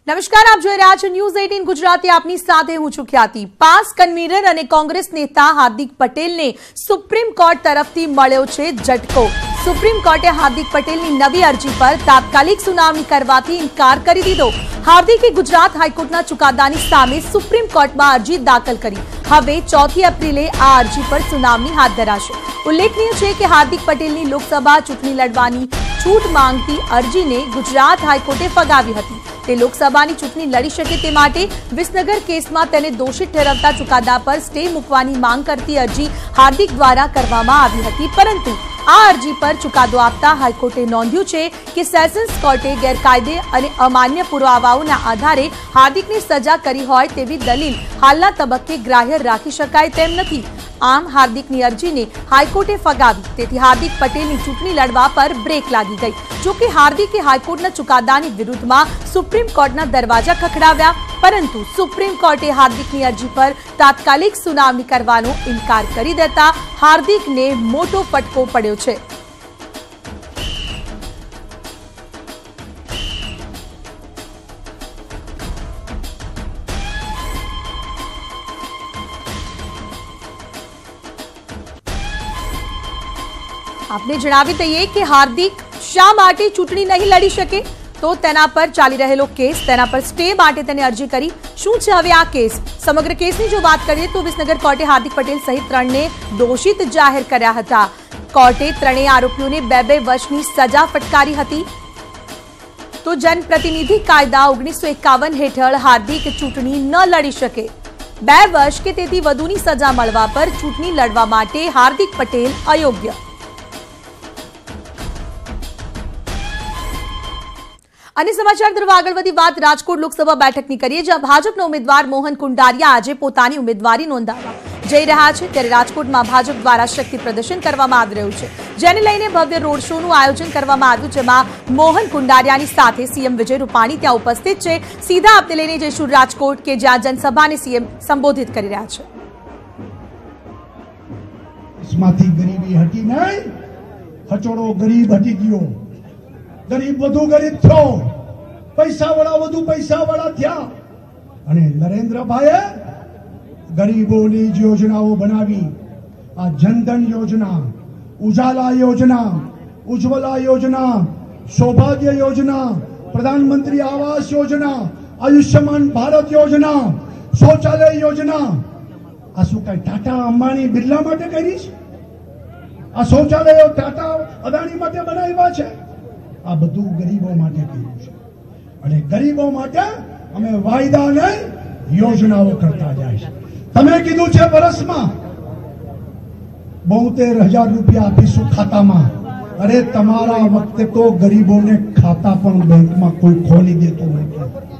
નમસ્કાર, આપ જોઈ રહ્યા છો ન્યૂઝ 18 ગુજરાતી. આપની સાથે હું છું ખ્યાતિ. પાસ કન્વીનર અને કોંગ્રેસ નેતા હાર્દિક પટેલને સુપ્રીમ કોર્ટ તરફથી મળ્યો છે ઝટકો. સુપ્રીમ કોર્ટે હાર્દિક પટેલની નવી અરજી પર તાત્કાલિક સુનાવણી કરવાથી ઇનકાર કરી દીધો. હાર્દિકે ગુજરાત હાઈકોર્ટના ચુકાદાની સામે સુપ્રીમ કોર્ટમાં અરજી દાખલ કરી. હવે 4 એપ્રિલે આ અરજી પર સુનાવણી હાથ ધરાશે. ઉલ્લેખનીય છે કે હાર્દિક પટેલની લોકસભા ચૂંટણી લડવાની છૂટ માંગતી અરજીને ગુજરાત હાઈકોર્ટે ફગાવી હતી. તે લોકસભાની ચૂંટણી લડી શકે તે માટે વિસનગર કેસમાં તેને દોષિત ઠેરવતા ચુકાદા પર સ્ટે મૂકવાની માંગ કરતી અરજી હાર્દિક દ્વારા કરવામાં આવી હતી. પરંતુ આ અરજી પર ચુકાદો આપતા હાઈકોર્ટે નોંધ્યું છે કે સેશન્સ કોર્ટે ગેરકાયદે અને અમાન્ય પુરાવાઓના આધારે હાર્દિકને સજા કરી હોય તેવી દલીલ હાલના તબક્કે ગ્રાહ્ય રાખી શકાય તેમ નથી. આમ હાર્દિકની અરજીને હાઈકોર્ટે ફગાવી. તેથી હાર્દિક પટેલની ચૂંટણી લડવા પર બ્રેક લાગી ગઈ. જોકે હાર્દિકે હાઈકોર્ટના ચુકાદાની વિરુદ્ધમાં સુપ્રીમ કોર્ટના દરવાજા ખખડાવ્યા, પરંતુ સુપ્રીમ કોર્ટે હાર્દિકની અરજી પર તાત્કાલિક સુનાવણી કરવાનો ઇનકાર કરી દેતા હાર્દિકને મોટો ફટકો પડ્યો છે. આપને જણાવી દઈએ કે હાર્દિક શા માટે ચૂંટણી નહીં લડી શકે, તો તેના પર ચાલી રહેલો કેસ, તેના પર સ્ટે માટે તેને અરજી કરી. શું છે હવે આ કેસ? સમગ્ર કેસની જો વાત કરીએ તો વિસનગર કોર્ટે હાર્દિક પટેલ સહિત 3ને દોષિત જાહેર કર્યા હતા. કોર્ટે ત્રણેય આરોપીઓને 2 વર્ષની સજા ફટકારી હતી. તો જનપ્રતિનિધિ કાયદા 1951 હેઠળ હાર્દિક ચૂંટણી ન લડી શકે. 2 વર્ષ કે તેથી વધુની સજા મળવા પર ચૂંટણી લડવા માટે હાર્દિક પટેલ અયોગ્ય. અને સમાચાર તરફ આગળ વધી વાત રાજકોટ લોકસભા બેઠકની કરીએ, જ્યાં ભાજપના ઉમેદવાર મોહન કુંડારિયા આજે પોતાની ઉમેદવારી નોંધાવવા જઈ રહ્યા છે. ત્યારે રાજકોટમાં ભાજપ દ્વારા શક્તિ પ્રદર્શન કરવામાં આવી રહ્યું છે, જેને લઈને ભવ્ય રોડ શોનું આયોજન કરવામાં આવ્યું, જેમાં મોહન કુંડારિયાની સાથે સીએમ વિજય રૂપાણી ત્યાં ઉપસ્થિત છે. સીધા આપને લઈને જઈશું રાજકોટ, કે જ્યાં જનસભાને સીએમ સંબોધિત કરી રહ્યા છે. ગરીબી હટી નહીં, હચોડો ગરીબ હટી ગયો. ગરીબ વધુ ગરીબ થયો, પૈસાવાળા વધુ પૈસાવાળા થયા. અને નરેન્દ્રભાઈએ ગરીબોની જ યોજનાઓ બનાવી. આ જનધન યોજના, ઉજાલા યોજના, ઉજ્જવલા યોજના, સૌભાગ્ય યોજના, પ્રધાનમંત્રી આવાસ યોજના, આયુષ્યમાન ભારત યોજના, શૌચાલય યોજના. આ શું કઈ ટાટા અંબાણી બિરલા માટે કરી છે? આ શૌચાલયો ટાટા અદાણી માટે બનાવ્યા છે? આ બધું ગરીબો માટે કર્યું છે. અને ગરીબો માટે અમે વાયદા નહીં, યોજનાઓ કરતા જાય છે. તમે કીધું છે વર્ષમાં 72,000 રૂપિયા આપીશું ખાતામાં. અરે તમારા વખતે તો ગરીબોને ખાતા પણ બેંકમાં કોઈ ખોલી દેતો નથી.